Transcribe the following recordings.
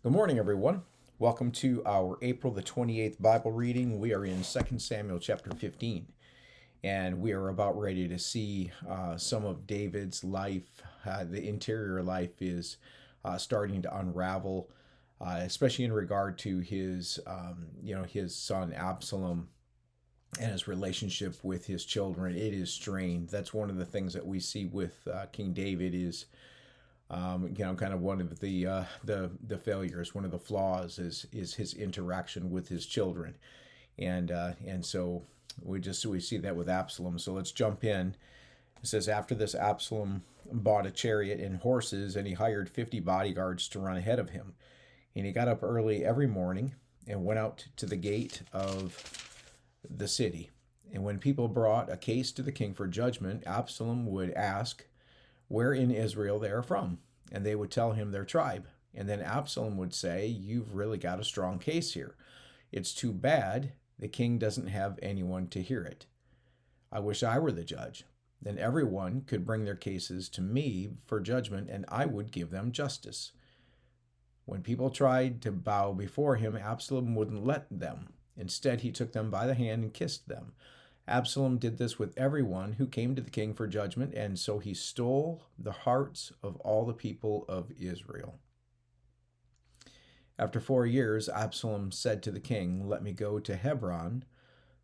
Good morning, everyone. Welcome to our April the 28th Bible reading. We are in 2 Samuel chapter 15, and we are about ready to see some of David's life. The interior life is starting to unravel, especially in regard to his son Absalom and his relationship with his children. It is strained. That's one of the things that we see with King David is kind of one of the failures, one of the flaws is his interaction with his children, and so we see that with Absalom. So let's jump in. It says, after this, Absalom bought a chariot and horses, and he hired 50 bodyguards to run ahead of him. And he got up early every morning and went out to the gate of the city. And when people brought a case to the king for judgment, Absalom would ask where in Israel they are from, and they would tell him their tribe. And then Absalom would say, "You've really got a strong case here. It's too bad the king doesn't have anyone to hear it. I wish I were the judge. Then everyone could bring their cases to me for judgment, and I would give them justice." When people tried to bow before him, Absalom wouldn't let them. Instead, he took them by the hand and kissed them. Absalom did this with everyone who came to the king for judgment, and so he stole the hearts of all the people of Israel. After 4 years, Absalom said to the king, "Let me go to Hebron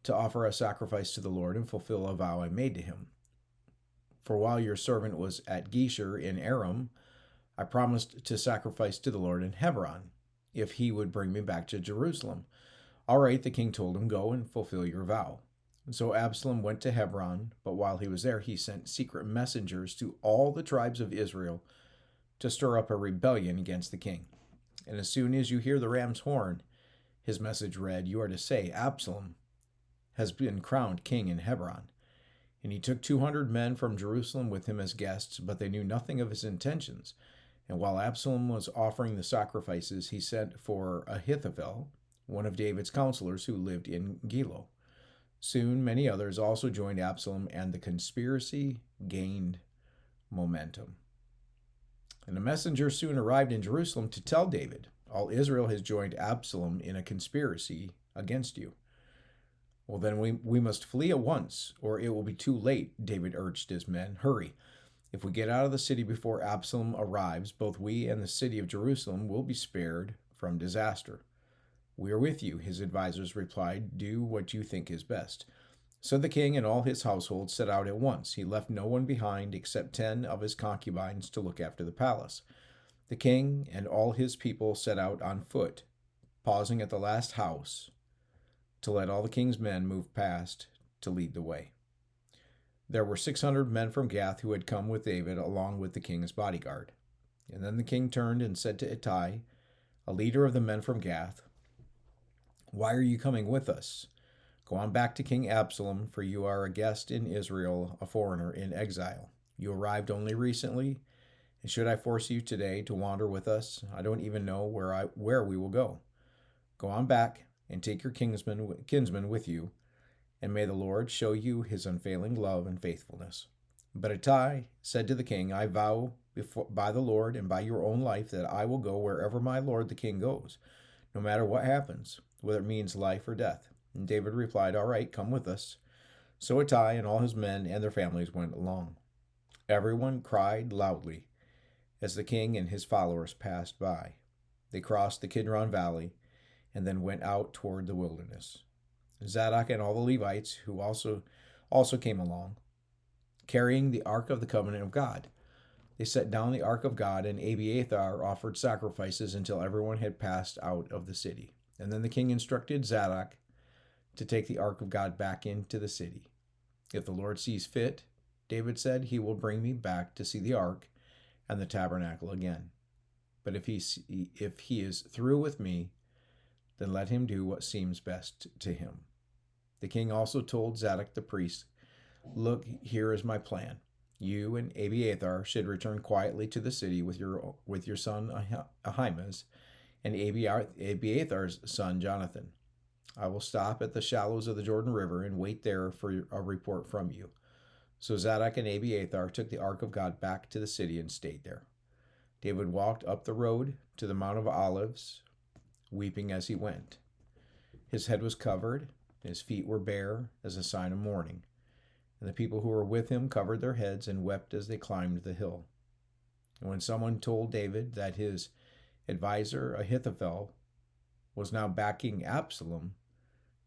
to offer a sacrifice to the Lord and fulfill a vow I made to him. For while your servant was at Geshur in Aram, I promised to sacrifice to the Lord in Hebron, if he would bring me back to Jerusalem." "All right," the king told him, "go and fulfill your vow." And so Absalom went to Hebron, but while he was there, he sent secret messengers to all the tribes of Israel to stir up a rebellion against the king. And as soon as you hear the ram's horn, his message read, you are to say, "Absalom has been crowned king in Hebron." And he took 200 men from Jerusalem with him as guests, but they knew nothing of his intentions. And while Absalom was offering the sacrifices, he sent for Ahithophel, one of David's counselors who lived in Gilo. Soon many others also joined Absalom, and the conspiracy gained momentum. And a messenger soon arrived in Jerusalem to tell David, "All Israel has joined Absalom in a conspiracy against you." "Well, then we must flee at once, or it will be too late," David urged his men. "Hurry. If we get out of the city before Absalom arrives, both we and the city of Jerusalem will be spared from disaster." "We are with you," his advisors replied. "Do what you think is best." So the king and all his household set out at once. He left no one behind except 10 of his concubines to look after the palace. The king and all his people set out on foot, pausing at the last house to let all the king's men move past to lead the way. There were 600 men from Gath who had come with David along with the king's bodyguard. And then the king turned and said to Ittai, a leader of the men from Gath, "Why are you coming with us? Go on back to King Absalom, for you are a guest in Israel, a foreigner in exile. You arrived only recently, and should I force you today to wander with us, I don't even know where we will go. Go on back and take your kinsman with you, and may the Lord show you his unfailing love and faithfulness." But Ittai said to the king, "I vow by the Lord and by your own life that I will go wherever my lord the king goes, no matter what happens, whether it means life or death." And David replied, "All right, come with us." So Ittai and all his men and their families went along. Everyone cried loudly as the king and his followers passed by. They crossed the Kidron Valley and then went out toward the wilderness. Zadok and all the Levites who also came along, carrying the Ark of the Covenant of God. They set down the Ark of God, and Abiathar offered sacrifices until everyone had passed out of the city. And then the king instructed Zadok to take the Ark of God back into the city. "If the Lord sees fit," David said, "he will bring me back to see the Ark and the tabernacle again. But if he is through with me, then let him do what seems best to him." The king also told Zadok the priest, "Look, here is my plan. You and Abiathar should return quietly to the city with your son Ahimaaz and Abiathar's son Jonathan. I will stop at the shallows of the Jordan River and wait there for a report from you." So Zadok and Abiathar took the Ark of God back to the city and stayed there. David walked up the road to the Mount of Olives, weeping as he went. His head was covered, and his feet were bare as a sign of mourning. And the people who were with him covered their heads and wept as they climbed the hill. And when someone told David that his advisor Ahithophel was now backing Absalom,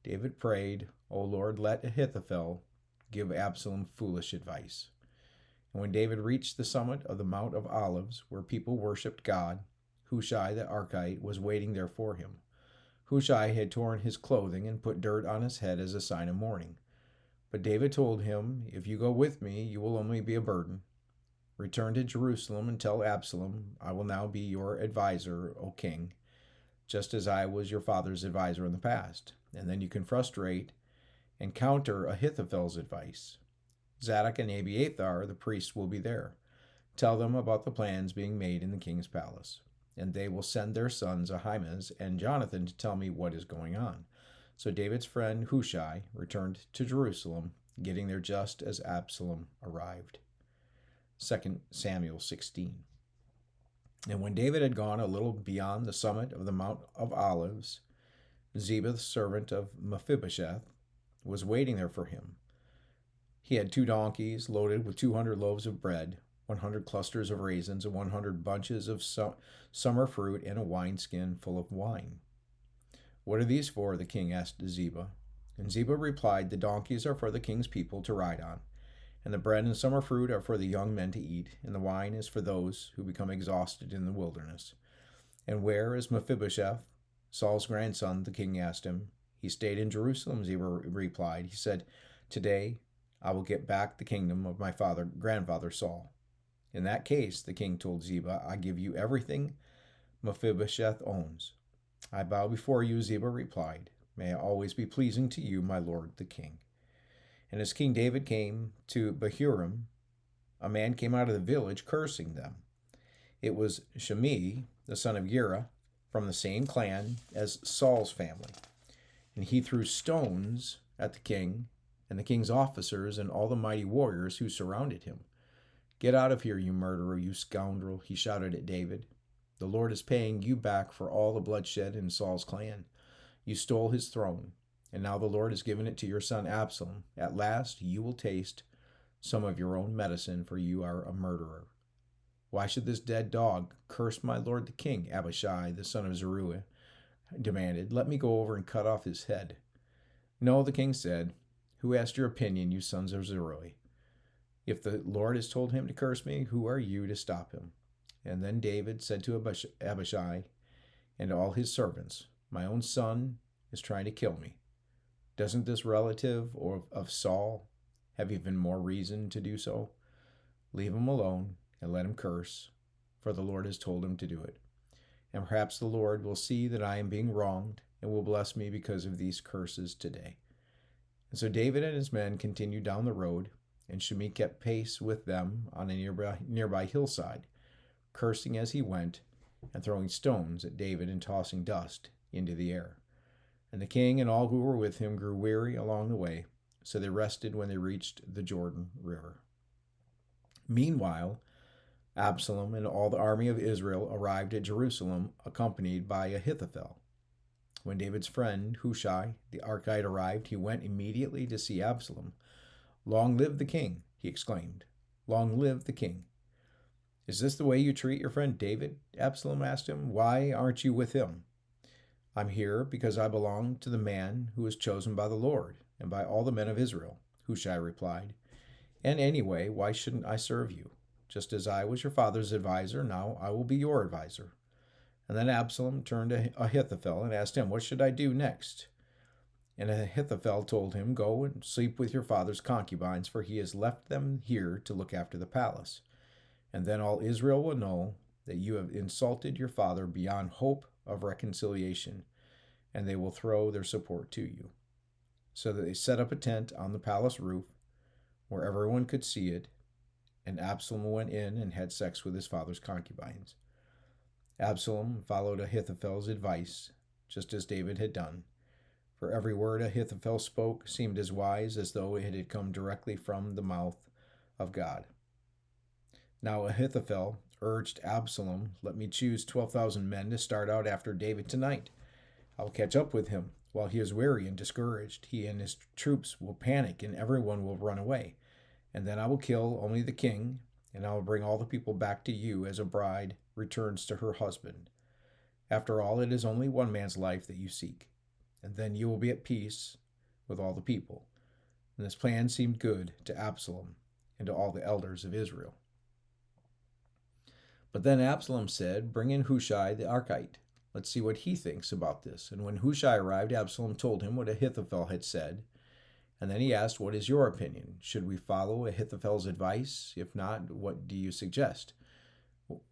David prayed, "O Lord, let Ahithophel give Absalom foolish advice." And when David reached the summit of the Mount of Olives, where people worshipped God, Hushai the Archite was waiting there for him. Hushai had torn his clothing and put dirt on his head as a sign of mourning. But David told him, "If you go with me, you will only be a burden. Return to Jerusalem and tell Absalom, I will now be your advisor, O king, just as I was your father's advisor in the past. And then you can frustrate and counter Ahithophel's advice. Zadok and Abiathar, the priests, will be there. Tell them about the plans being made in the king's palace. And they will send their sons Ahimaaz and Jonathan to tell me what is going on." So David's friend Hushai returned to Jerusalem, getting there just as Absalom arrived. 2 Samuel 16. And when David had gone a little beyond the summit of the Mount of Olives, Ziba, the servant of Mephibosheth, was waiting there for him. He had 2 donkeys loaded with 200 loaves of bread, 100 clusters of raisins, and 100 bunches of summer fruit, and a wineskin full of wine. "What are these for?" the king asked Ziba. And Ziba replied, "The donkeys are for the king's people to ride on, and the bread and summer fruit are for the young men to eat, and the wine is for those who become exhausted in the wilderness." "And where is Mephibosheth, Saul's grandson?" the king asked him. "He stayed in Jerusalem," Ziba replied. "He said, 'Today I will get back the kingdom of my grandfather Saul.'" "In that case," the king told Ziba, "I give you everything Mephibosheth owns." "I bow before you," Ziba replied. "May I always be pleasing to you, my lord the king." And as King David came to Bahurim, a man came out of the village cursing them. It was Shimei, the son of Gera, from the same clan as Saul's family. And he threw stones at the king and the king's officers and all the mighty warriors who surrounded him. "Get out of here, you murderer, you scoundrel," he shouted at David. "The Lord is paying you back for all the bloodshed in Saul's clan. You stole his throne, and now the Lord has given it to your son Absalom. At last you will taste some of your own medicine, for you are a murderer." "Why should this dead dog curse my lord the king?" Abishai, the son of Zeruiah, demanded. "Let me go over and cut off his head." "No," the king said. "Who asked your opinion, you sons of Zeruiah? If the Lord has told him to curse me, who are you to stop him?" And then David said to Abishai and all his servants, "My own son is trying to kill me. Doesn't this relative of Saul have even more reason to do so? Leave him alone and let him curse, for the Lord has told him to do it. And perhaps the Lord will see that I am being wronged and will bless me because of these curses today." And so David and his men continued down the road, and Shimei kept pace with them on a nearby hillside, cursing as he went and throwing stones at David and tossing dust into the air. And the king and all who were with him grew weary along the way, so they rested when they reached the Jordan River. Meanwhile, Absalom and all the army of Israel arrived at Jerusalem, accompanied by Ahithophel. When David's friend Hushai the Archite arrived, he went immediately to see Absalom. "Long live the king!" he exclaimed. "Long live the king!" "Is this the way you treat your friend David?" Absalom asked him. "Why aren't you with him?" "I'm here because I belong to the man who is chosen by the Lord and by all the men of Israel," Hushai replied. "And anyway, why shouldn't I serve you? Just as I was your father's advisor, now I will be your advisor." And then Absalom turned to Ahithophel and asked him, "What should I do next?" And Ahithophel told him, "Go and sleep with your father's concubines, for he has left them here to look after the palace. And then all Israel will know that you have insulted your father beyond hope of reconciliation, and they will throw their support to you." So that they set up a tent on the palace roof where everyone could see it, and Absalom went in and had sex with his father's concubines. Absalom followed Ahithophel's advice, just as David had done, for every word Ahithophel spoke seemed as wise as though it had come directly from the mouth of God. Now Ahithophel urged Absalom, "Let me choose 12,000 men to start out after David tonight. I will catch up with him while he is weary and discouraged. He and his troops will panic and everyone will run away. And then I will kill only the king, and I will bring all the people back to you as a bride returns to her husband. After all, it is only one man's life that you seek. And then you will be at peace with all the people." And this plan seemed good to Absalom and to all the elders of Israel. But then Absalom said, "Bring in Hushai the Archite. Let's see what he thinks about this." And when Hushai arrived, Absalom told him what Ahithophel had said. And then he asked, "What is your opinion? Should we follow Ahithophel's advice? If not, what do you suggest?"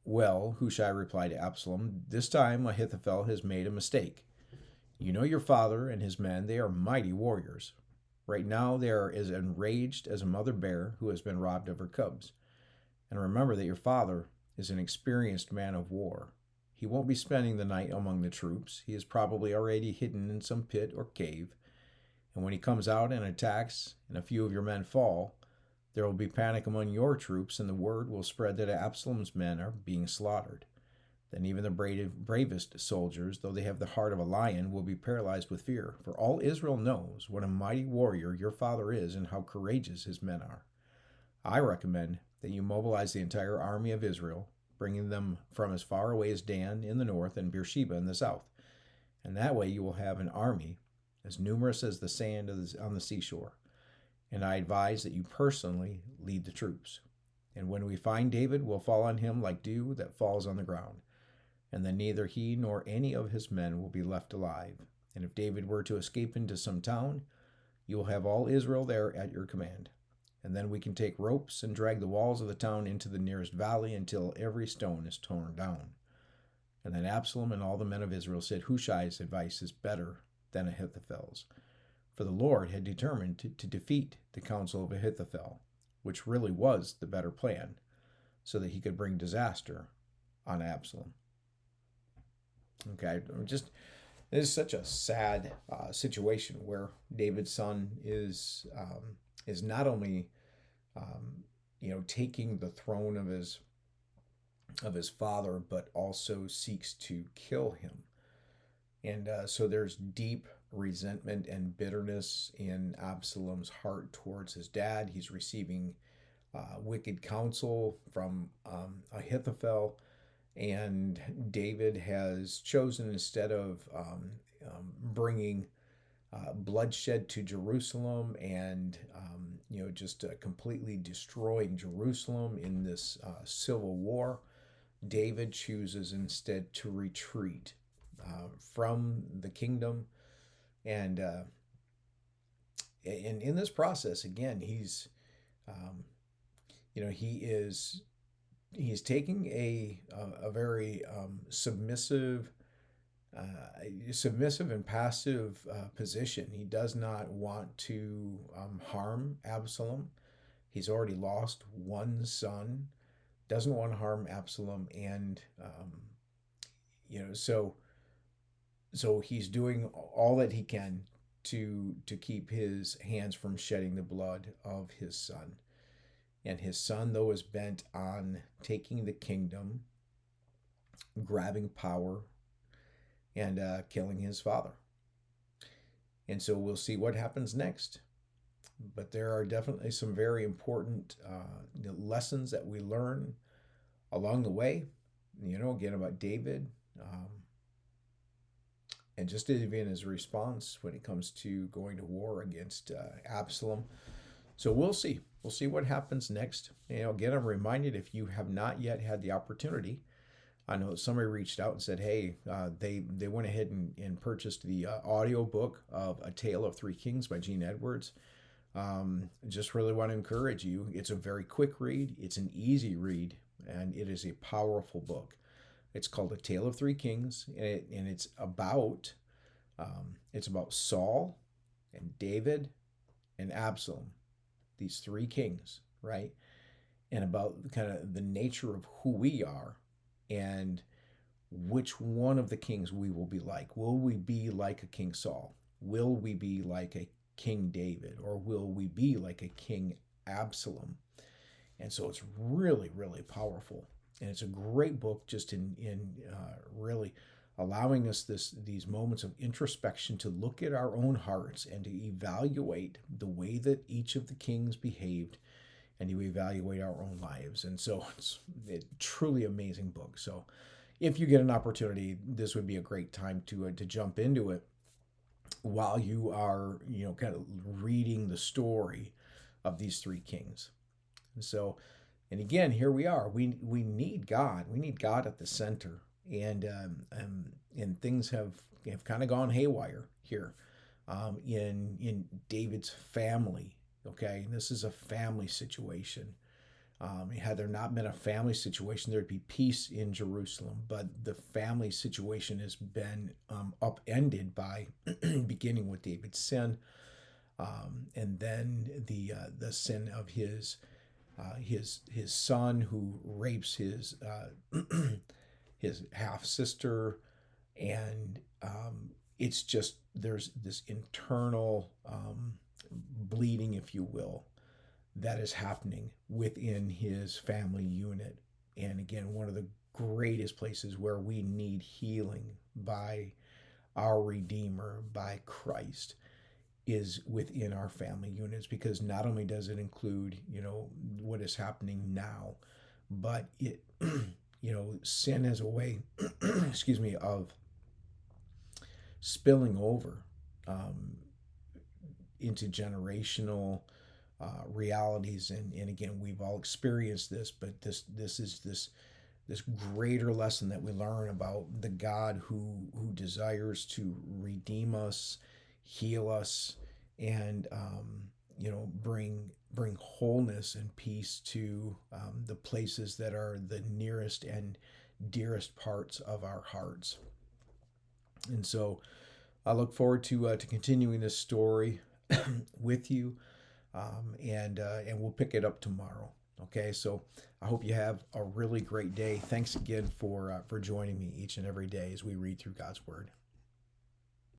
"Well," Hushai replied to Absalom, "this time Ahithophel has made a mistake. You know your father and his men, they are mighty warriors. Right now they are as enraged as a mother bear who has been robbed of her cubs. And remember that your father is an experienced man of war. He won't be spending the night among the troops. He is probably already hidden in some pit or cave. And when he comes out and attacks and a few of your men fall, there will be panic among your troops, and the word will spread that Absalom's men are being slaughtered. Then even the bravest soldiers, though they have the heart of a lion, will be paralyzed with fear. For all Israel knows what a mighty warrior your father is and how courageous his men are. I recommend that you mobilize the entire army of Israel, bringing them from as far away as Dan in the north and Beersheba in the south. And that way you will have an army as numerous as the sand on the seashore. And I advise that you personally lead the troops. And when we find David, we'll fall on him like dew that falls on the ground. And then neither he nor any of his men will be left alive. And if David were to escape into some town, you will have all Israel there at your command. And then we can take ropes and drag the walls of the town into the nearest valley until every stone is torn down." And then Absalom and all the men of Israel said, "Hushai's advice is better than Ahithophel's." For the Lord had determined to defeat the counsel of Ahithophel, which really was the better plan, so that he could bring disaster on Absalom. Okay, this is such a sad situation where David's son is not only taking the throne of his father, but also seeks to kill him. And so there's deep resentment and bitterness in Absalom's heart towards his dad. He's receiving wicked counsel from Ahithophel. And David has chosen, instead of bringing bloodshed to Jerusalem and just completely destroying Jerusalem in this civil war, David chooses instead to retreat from the kingdom. And in this process, again, he's taking a very submissive and passive position. He does not want to harm Absalom. He's already lost one son, doesn't want to harm Absalom, and so he's doing all that he can to keep his hands from shedding the blood of his son. And his son, though, is bent on taking the kingdom, grabbing power, and killing his father. And so we'll see what happens next. But there are definitely some very important lessons that we learn along the way, again, about David, and just even his response when it comes to going to war against Absalom. So we'll see. We'll see what happens next. Again, I'm reminded, if you have not yet had the opportunity, I know somebody reached out and said, hey, they went ahead and purchased the audio book of A Tale of Three Kings by Gene Edwards. Just really want to encourage you. It's a very quick read. It's an easy read, and it is a powerful book. It's called A Tale of Three Kings, and it's about Saul and David and Absalom, these three kings, right? And about kind of the nature of who we are and which one of the kings we will be like. Will we be like a King Saul? Will we be like a King David? Or will we be like a King Absalom? And so it's really, really powerful. And it's a great book, just in really allowing us these moments of introspection to look at our own hearts and to evaluate the way that each of the kings behaved, and to evaluate our own lives. And so it's a truly amazing book. So if you get an opportunity, this would be a great time to jump into it while you are, kind of reading the story of these three kings. And so, and again, here we are. We need God. We need God at the center, and things have kind of gone haywire here, in David's family. Okay, this is a family situation. Had there not been a family situation, there'd be peace in Jerusalem. But the family situation has been upended by beginning with David's sin, and then the sin of his son, who rapes his half sister, and it's just, there's this internal bleeding, if you will, that is happening within his family unit. And again, one of the greatest places where we need healing by our Redeemer, by Christ, is within our family units, because not only does it include, what is happening now, but it, sin has a way, excuse me, of spilling over into generational realities. And again, we've all experienced this, but this is this greater lesson that we learn about the God who desires to redeem us, heal us, and bring wholeness and peace to the places that are the nearest and dearest parts of our hearts. And so I look forward to continuing this story with you, and we'll pick it up tomorrow. Okay, so I hope you have a really great day. Thanks again for joining me each and every day as we read through God's Word.